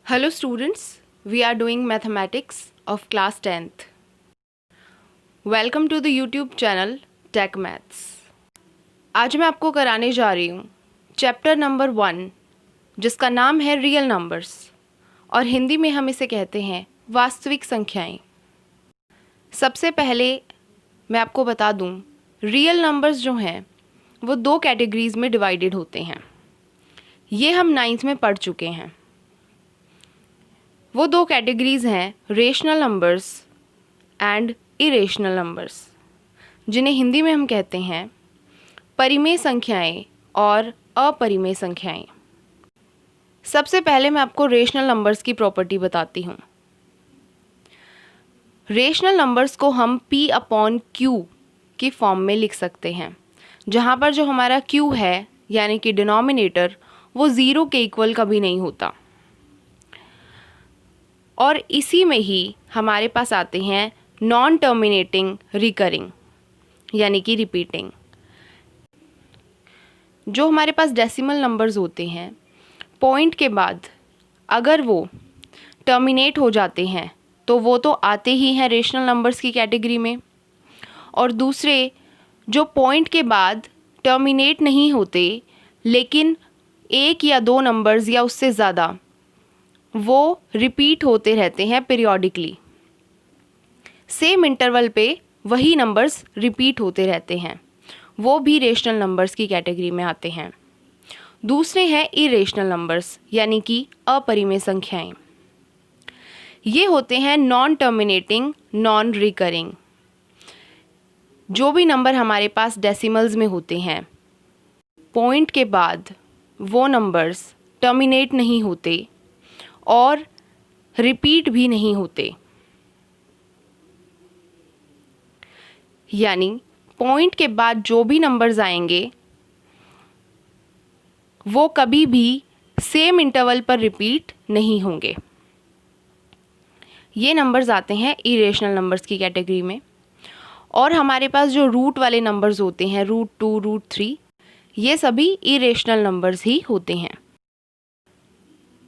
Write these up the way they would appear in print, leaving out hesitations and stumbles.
Hello students, we are doing mathematics of class 10th. Welcome to the YouTube channel Tech Maths. आज मैं आपको कराने जा रही हूँ चैप्टर नंबर 1 जिसका नाम है रियल नंबर्स और हिंदी में हम इसे कहते हैं वास्तविक संख्याएं। सबसे पहले मैं आपको बता दूँ रियल नंबर्स जो हैं वो दो कैटेगरीज में डिवाइडेड होते हैं। ये हम 9th में पढ़ चुके हैं। वो दो कैटेगरीज हैं rational numbers and irrational numbers, जिन्हें हिंदी में हम कहते हैं परिमेय संख्याएं और अपरिमेय संख्याएं। सबसे पहले मैं आपको रेशनल नंबर्स की प्रॉपर्टी बताती हूँ। रेशनल नंबर्स को हम P/Q की फॉर्म में लिख सकते हैं, जहाँ पर जो हमारा Q है यानी कि डिनोमिनेटर वो ज़ीरो के इक्वल कभी नहीं होता। और इसी में ही हमारे पास आते हैं नॉन टर्मिनेटिंग रिकरिंग यानी कि रिपीटिंग। जो हमारे पास डेसिमल नंबर्स होते हैं पॉइंट के बाद अगर वो टर्मिनेट हो जाते हैं तो वो तो आते ही हैं रेशनल नंबर्स की कैटेगरी में, और दूसरे जो पॉइंट के बाद टर्मिनेट नहीं होते लेकिन एक या दो नंबर्स या उससे ज़्यादा वो रिपीट होते रहते हैं पीरियोडिकली, सेम इंटरवल पे वही नंबर्स रिपीट होते रहते हैं, वो भी रेशनल नंबर्स की कैटेगरी में आते हैं। दूसरे हैं इरेशनल नंबर्स यानी कि अपरिमेय संख्याएं। ये होते हैं नॉन टर्मिनेटिंग नॉन रिकरिंग। जो भी नंबर हमारे पास डेसिमल्स में होते हैं पॉइंट के बाद वो नंबर्स टर्मिनेट नहीं होते और रिपीट भी नहीं होते, यानी पॉइंट के बाद जो भी नंबर्स आएंगे वो कभी भी सेम इंटरवल पर रिपीट नहीं होंगे। ये नंबर्स आते हैं इरेशनल नंबर्स की कैटेगरी में। और हमारे पास जो रूट वाले नंबर्स होते हैं √2, √3, ये सभी इरेशनल नंबर्स ही होते हैं।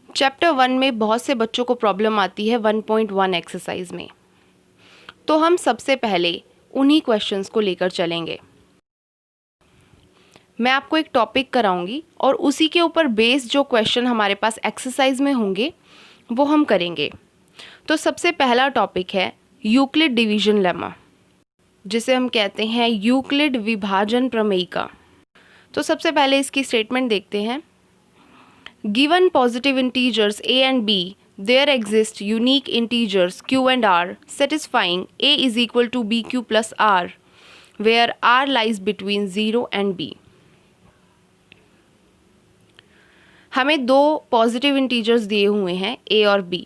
चैप्टर 1 में बहुत से बच्चों को प्रॉब्लम आती है 1.1 एक्सरसाइज में, तो हम सबसे पहले उन्हीं क्वेश्चंस को लेकर चलेंगे। मैं आपको एक टॉपिक कराऊंगी और उसी के ऊपर बेस्ड जो क्वेश्चन हमारे पास एक्सरसाइज में होंगे वो हम करेंगे। तो सबसे पहला टॉपिक है यूक्लिड डिवीजन लेमा, जिसे हम कहते हैं यूक्लिड विभाजन प्रमेयिका। तो सबसे पहले इसकी स्टेटमेंट देखते हैं। Given positive integers a and b, there exist unique integers q and r satisfying a is equal to bq plus r, where r lies between 0 and b. हमें दो पॉजिटिव इंटीजर्स दिए हुए हैं a और b।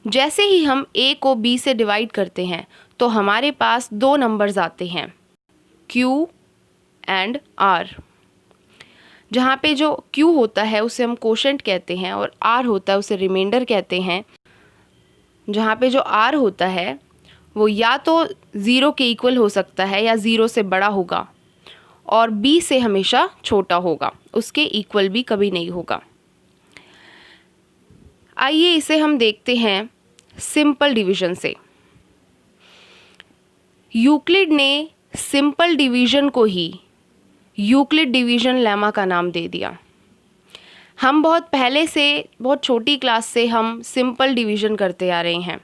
जैसे ही हम a को b से डिवाइड करते हैं तो हमारे पास दो नंबर्स आते हैं q and r। जहाँ पे जो Q होता है उसे हम कोशेंट कहते हैं और R होता है उसे रिमाइंडर कहते हैं। जहाँ पे जो R होता है वो या तो 0 के इक्वल हो सकता है या 0 से बड़ा होगा और B से हमेशा छोटा होगा, उसके इक्वल भी कभी नहीं होगा। आइए इसे हम देखते हैं सिंपल डिवीजन से। यूक्लिड ने सिंपल डिवीजन को ही यूक्लिड डिवीजन लेमा का नाम दे दिया। हम बहुत पहले से, बहुत छोटी क्लास से हम सिंपल डिवीजन करते आ रहे हैं।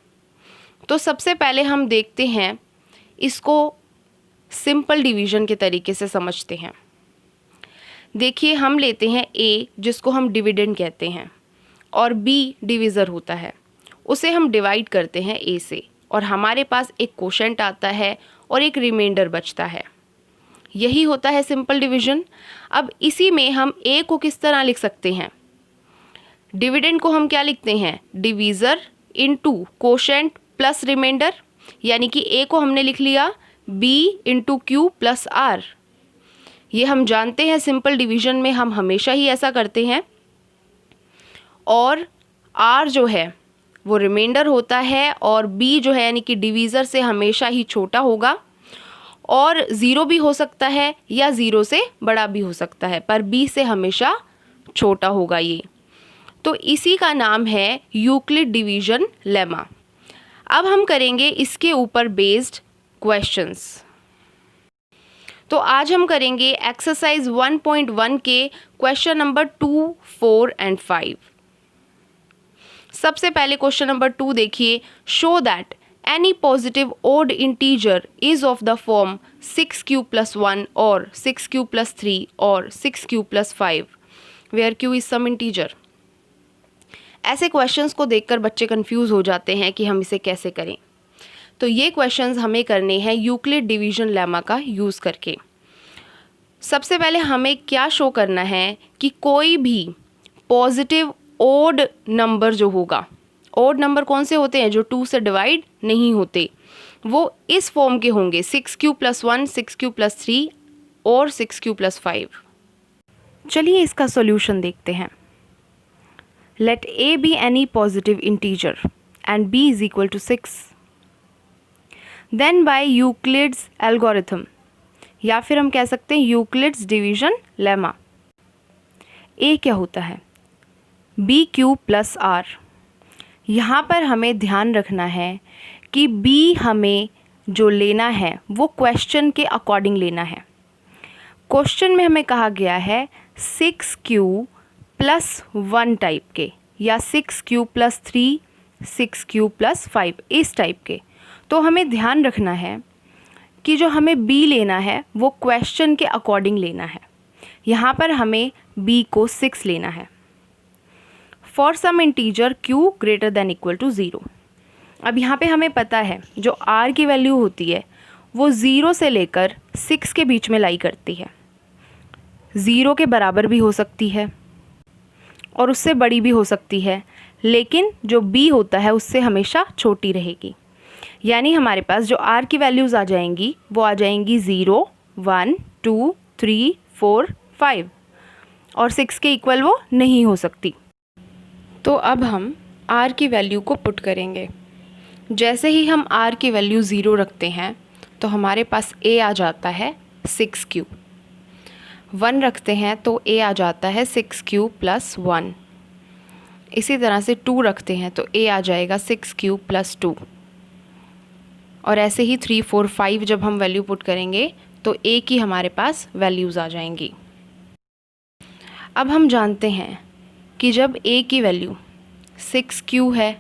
तो सबसे पहले हम देखते हैं इसको सिंपल डिवीजन के तरीके से समझते हैं। देखिए, हम लेते हैं a जिसको हम डिविडेंड कहते हैं और b डिवीज़र होता है, उसे हम डिवाइड करते हैं a से और हमारे पास एक कोशेंट आता है और एक रिमाइंडर बचता है। यही होता है सिंपल डिवीजन। अब इसी में हम a को किस तरह लिख सकते हैं? डिविडेंड को हम क्या लिखते हैं? Divisor into quotient plus remainder, यानी कि a को हमने लिख लिया b into Q plus r। ये हम जानते हैं सिंपल डिवीजन में हम हमेशा ही ऐसा करते हैं। और r जो है वो रिमाइंडर होता है और b जो है यानी कि डिवीज़र से हमेशा ही छोटा होगा और 0 भी हो सकता है या 0 से बड़ा भी हो सकता है, पर b से हमेशा छोटा होगा ये। तो इसी का नाम है यूक्लिड डिवीजन लेमा। अब हम करेंगे इसके ऊपर बेस्ड क्वेश्चंस। तो आज हम करेंगे एक्सरसाइज 1.1 के क्वेश्चन नंबर 2, 4 एंड 5। सबसे पहले क्वेश्चन नंबर 2 देखिए, show that any positive odd integer is of the form 6q + 1 और 6q + 3 और 6q + 5 where q is some integer. ऐसे क्वेश्चंस को देखकर बच्चे कंफ्यूज हो जाते हैं कि हम इसे कैसे करें। तो ये क्वेश्चंस हमें करने हैं यूक्लिड डिवीजन लेमा का यूज़ करके। सबसे पहले हमें क्या शो करना है कि कोई भी पॉजिटिव ओड नंबर जो होगा, ओड नंबर कौन से होते हैं, जो 2 से डिवाइड नहीं होते, वो इस फॉर्म के होंगे 6q + 1, 6q + 3 और 6q + 5। चलिए इसका सॉल्यूशन देखते हैं। Let a be any positive integer and b is equal to 6. Then by Euclid's algorithm, या फिर हम कह सकते हैं यूक्लिड्स डिवीजन लेमा, a क्या होता है, bq + r। यहाँ पर हमें ध्यान रखना है कि b हमें जो लेना है वो क्वेश्चन के अकॉर्डिंग लेना है। क्वेश्चन में हमें कहा गया है 6q + 1 टाइप के, या 6q + 3, 6q + 5 इस टाइप के। तो हमें ध्यान रखना है कि जो हमें b लेना है वो क्वेश्चन के अकॉर्डिंग लेना है। यहाँ पर हमें b को 6 लेना है। For some integer q > = 0। अब यहाँ पे हमें पता है जो r की वैल्यू होती है वो 0 से लेकर 6 के बीच में लाई करती है। 0 के बराबर भी हो सकती है और उससे बड़ी भी हो सकती है, लेकिन जो b होता है उससे हमेशा छोटी रहेगी। यानी हमारे पास जो r की वैल्यूज़ आ जाएंगी वो आ जाएंगी 0, 1, 2, 3, 4, 5 और 6 के इक्वल वो नहीं हो सकती। तो अब हम r की वैल्यू को पुट करेंगे। जैसे ही हम r की वैल्यू 0 रखते हैं तो हमारे पास a आ जाता है 6q। 1 रखते हैं तो a आ जाता है 6q + 1। इसी तरह से 2 रखते हैं तो a आ जाएगा 6q + 2। और ऐसे ही 3, 4, 5 जब हम वैल्यू पुट करेंगे तो a की हमारे पास वैल्यूज़ आ जाएंगी। अब हम जानते हैं कि जब a की वैल्यू 6q है,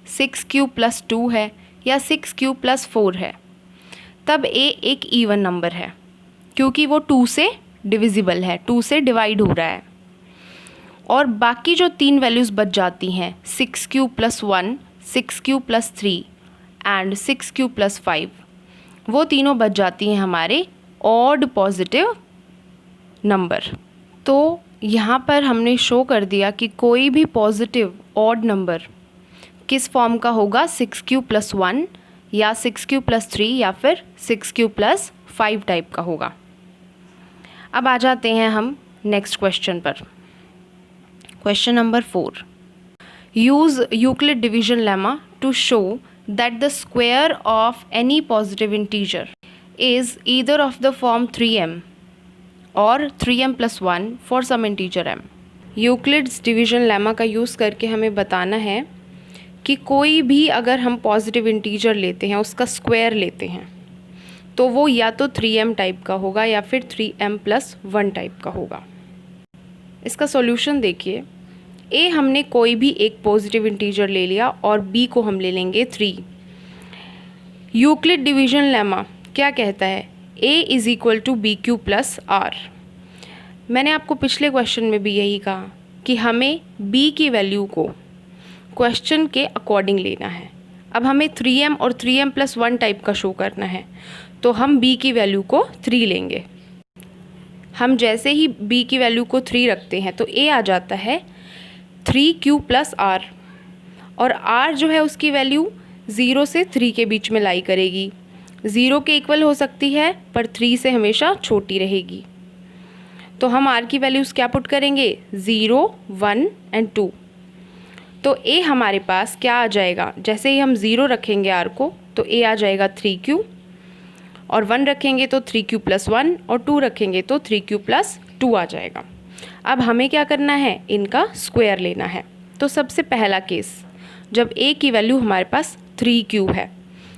6q + 2 है या 6q + 4 है, तब a एक इवन नंबर है क्योंकि वो 2 से डिविजिबल है, 2 से डिवाइड हो रहा है। और बाकी जो 3 वैल्यूज़ बच जाती हैं 6q + 1, 6q + 3 एंड 6q + 5, वो तीनों बच जाती हैं हमारे ऑड पॉजिटिव नंबर। तो यहाँ पर हमने शो कर दिया कि कोई भी पॉजिटिव ऑड नंबर किस फॉर्म का होगा, 6q + 1 या 6q + 3 या फिर 6q + 5 टाइप का होगा। अब आ जाते हैं हम नेक्स्ट क्वेश्चन पर। Question number 4, use Euclid division lemma to show that the square of any positive integer is either of the form 3m और 3m + 1 for some integer m। Euclid's division lemma का use करके हमें बताना है कि कोई भी अगर हम पॉजिटिव इंटीजर लेते हैं, उसका स्क्वायर लेते हैं, तो वो या तो 3m टाइप का होगा या फिर 3m + 1 टाइप का होगा। इसका सॉल्यूशन देखिए, a हमने कोई भी एक पॉजिटिव इंटीजर ले लिया और b को हम ले लेंगे 3। यूक्लिड डिवीजन लेमा क्या कहता है, a = bq + r। मैंने आपको पिछले क्वेश्चन में भी यही कहा कि हमें b की वैल्यू को क्वेश्चन के अकॉर्डिंग लेना है। अब हमें 3m और 3m + 1 टाइप का शो करना है, तो हम b की वैल्यू को 3 लेंगे। हम जैसे ही b की वैल्यू को 3 रखते हैं तो a आ जाता है 3q + r, और r जो है उसकी वैल्यू 0 से 3 के बीच में लाई करेगी। 0 के इक्वल हो सकती है पर 3 से हमेशा छोटी रहेगी। तो हम r की वैल्यूज़ क्या पुट करेंगे, 0, 1 एंड 2। तो a हमारे पास क्या आ जाएगा, जैसे ही हम 0 रखेंगे r को तो a आ जाएगा 3q, और 1 रखेंगे तो 3q + 1 और 2 रखेंगे तो 3q + 2 आ जाएगा। अब हमें क्या करना है, इनका स्क्वायर लेना है। तो सबसे पहला केस, जब a की वैल्यू हमारे पास 3q है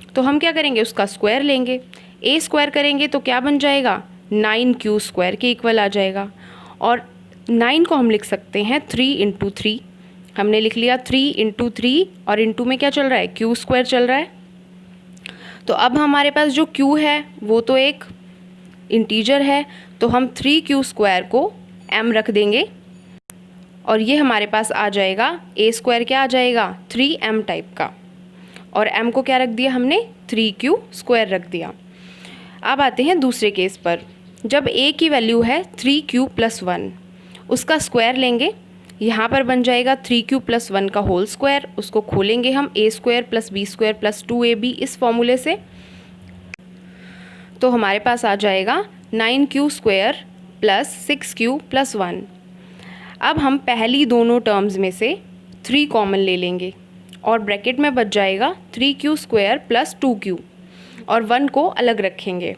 तो हम क्या करेंगे, उसका स्क्वायर लेंगे। a स्क्वायर करेंगे तो क्या बन जाएगा, 9q स्क्वायर के इक्वल आ जाएगा। और 9 को हम लिख सकते हैं 3 इंटू 3, हमने लिख लिया 3 इंटू 3 और इंटू में क्या चल रहा है, q स्क्वायर चल रहा है। तो अब हमारे पास जो q है वो तो एक इंटीजर है, तो हम 3q स्क्वायर को m रख देंगे और ये हमारे पास आ जाएगा a स्क्वायर, क्या आ जाएगा 3m टाइप का, और m को क्या रख दिया हमने, 3q स्क्वायर रख दिया। अब आते हैं दूसरे केस पर, जब a की वैल्यू है 3q प्लस 1, उसका स्क्वायर लेंगे। यहाँ पर बन जाएगा 3q प्लस 1 का होल स्क्वायर, उसको खोलेंगे हम a square plus b square plus 2ab इस फॉर्मूले से, तो हमारे पास आ जाएगा 9q square plus 6q plus 1। अब हम पहली दोनों टर्म्स में से 3 कॉमन ले लेंगे और ब्रैकेट में बच जाएगा 3q स्क्वायर प्लस 2q और 1 को अलग रखेंगे।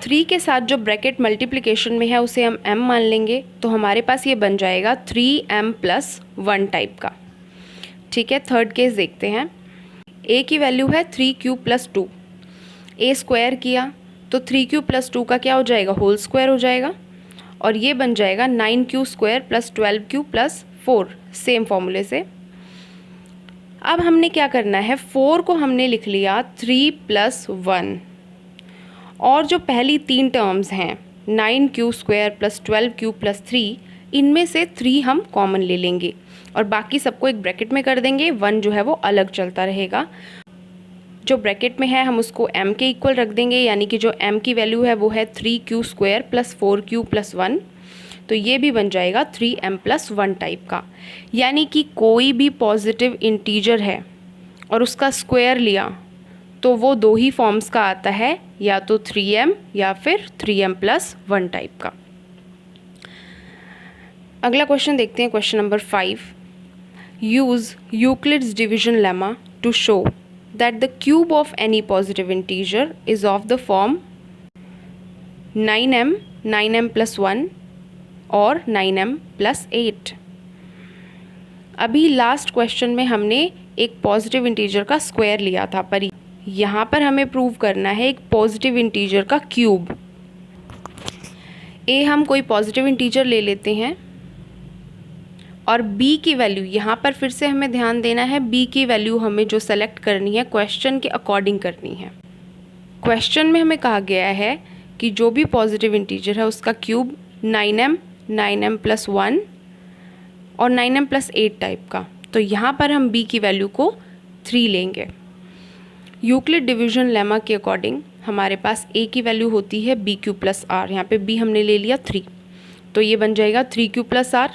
3 के साथ जो ब्रैकेट मल्टीप्लिकेशन में है उसे हम m मान लेंगे, तो हमारे पास ये बन जाएगा 3m प्लस 1 टाइप का। ठीक है, थर्ड केस देखते हैं। a की वैल्यू है 3q प्लस 2, a स्क्वायर किया तो 3q प्लस 2 का क्या हो जाएगा, होल स्क्वायर हो जाएगा, और ये बन जाएगा 9q square plus 12q plus 4, same फॉर्मूले से। अब हमने क्या करना है, 4 को हमने लिख लिया 3 प्लस 1, और जो पहली 3 टर्म्स हैं 9q square plus 12q plus 3, इनमें से 3 हम कॉमन ले लेंगे और बाकी सबको एक ब्रैकेट में कर देंगे, 1 जो है वो अलग चलता रहेगा। जो ब्रैकेट में है हम उसको m के इक्वल रख देंगे, यानी कि जो m की वैल्यू है वो है 3q square plus 4q plus 1, तो ये भी बन जाएगा 3m प्लस 1 टाइप का। यानी कि कोई भी पॉजिटिव इंटीजर है और उसका स्क्वायर लिया तो वो 2 ही फॉर्म्स का आता है, या तो 3m या फिर 3m प्लस 1 टाइप का। अगला क्वेश्चन देखते हैं, question number 5। Use Euclid's division lemma to show that the cube of any positive integer is of the form 9m, 9m plus 1 और 9m plus 8। अभी लास्ट क्वेश्चन में हमने एक पॉजिटिव इंटीजर का स्क्वायर लिया था, पर यहाँ पर हमें प्रूव करना है एक पॉजिटिव इंटीजर का क्यूब। a हम कोई पॉजिटिव इंटीजर ले लेते हैं और b की वैल्यू, यहाँ पर फिर से हमें ध्यान देना है, b की वैल्यू हमें जो सेलेक्ट करनी है क्वेश्चन के अकॉर्डिंग करनी है। क्वेश्चन में हमें कहा गया है कि जो भी पॉजिटिव इंटीजर है उसका क्यूब 9m, 9m प्लस 1 और 9m प्लस 8 टाइप का, तो यहाँ पर हम b की वैल्यू को 3 लेंगे। यूक्लिड डिवीजन लेमा के अकॉर्डिंग हमारे पास a की वैल्यू होती है b क्यू प्लस r, यहाँ पे b हमने ले लिया 3, तो ये बन जाएगा 3q प्लस r,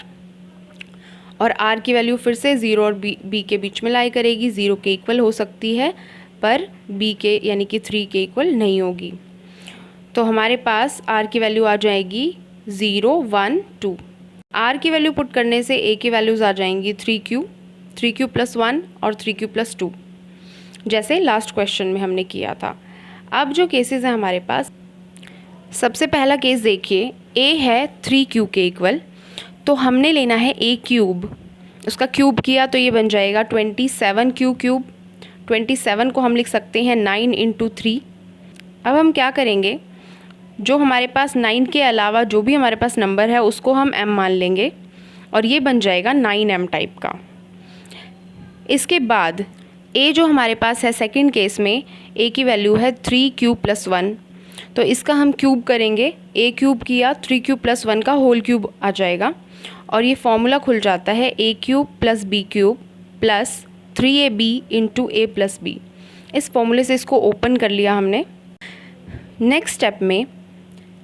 और r की वैल्यू फिर से 0 और b के बीच में लाई करेगी, 0 के इक्वल हो सकती है पर b के यानी कि 3 के इक्वल नहीं होगी। तो हमारे पास r की वैल्यू आ जाएगी 0, 1, 2। r की वैल्यू पुट करने से a की वैल्यूज़ आ जाएंगी 3q प्लस 1 और 3q प्लस 2, जैसे लास्ट क्वेश्चन में हमने किया था। अब जो केसेस हैं हमारे पास, सबसे पहला केस देखिए, a है 3q के इक्वल, तो हमने लेना है a क्यूब, उसका क्यूब किया तो ये बन जाएगा 27q क्यूब। 27 को हम लिख सकते हैं 9 इंटू 3। अब हम क्या करेंगे, जो हमारे पास 9 के अलावा जो भी हमारे पास नंबर है उसको हम m मान लेंगे और ये बन जाएगा 9m टाइप का। इसके बाद a जो हमारे पास है सेकंड केस में, a की वैल्यू है 3q प्लस 1, तो इसका हम क्यूब करेंगे, a क्यूब किया 3q प्लस 1 का होल क्यूब आ जाएगा और ये फॉर्मूला खुल जाता है a cube plus b cube plus 3ab into a plus b। इस फॉर्मूले से इसको ओपन कर लिया हमने। नेक्स्ट स्टेप में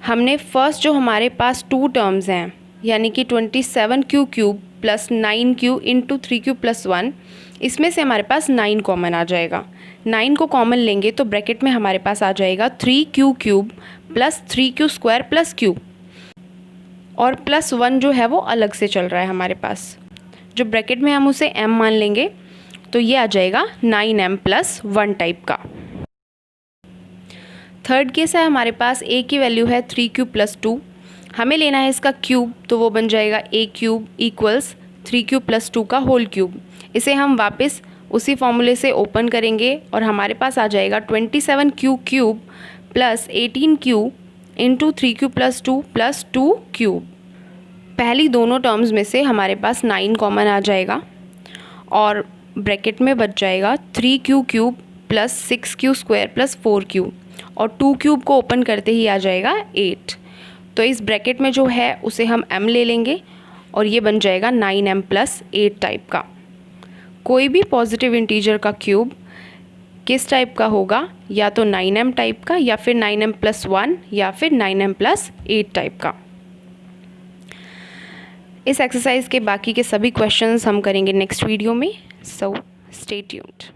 हमने फर्स्ट जो हमारे पास 2 टर्म्स हैं, यानी कि 27q cube plus 9q into 3q plus 1, इसमें से हमारे पास 9 कॉमन आ जाएगा। 9 को कॉमन लेंगे तो ब्रैकेट में हमारे पास आ जाएगा 3q cube plus 3q square plus q, और प्लस 1 जो है वो अलग से चल रहा है हमारे पास, जो ब्रैकेट में हम उसे m मान लेंगे तो ये आ जाएगा 9m प्लस 1 टाइप का। थर्ड केस है हमारे पास, a की वैल्यू है 3q प्लस 2, हमें लेना है इसका क्यूब, तो वो बन जाएगा a क्यूब इक्वल्स 3³ + 2 का होल क्यूब। इसे हम वापस उसी फॉर्मूले से ओपन करेंगे और हमारे पास आ जाएगा 27Q³ + 18Q इंटू 3³ + 2 + 2 पहली दोनों टर्म्स में से हमारे पास 9 कॉमन आ जाएगा और ब्रैकेट में बच जाएगा 3Q³ + 6Q² + 4Q और 2³ को ओपन करते ही आ जाएगा 8। तो इस ब्रैकेट में जो है उसे हम m ले लेंगे और ये बन जाएगा 9m + 8 टाइप का। कोई भी पॉजिटिव इंटीजर का क्यूब किस टाइप का होगा, या तो 9m टाइप का या फिर 9m + 1 या फिर 9m + 8 टाइप का। इस एक्सरसाइज के बाकी के सभी क्वेश्चंस हम करेंगे नेक्स्ट वीडियो में। So stay tuned.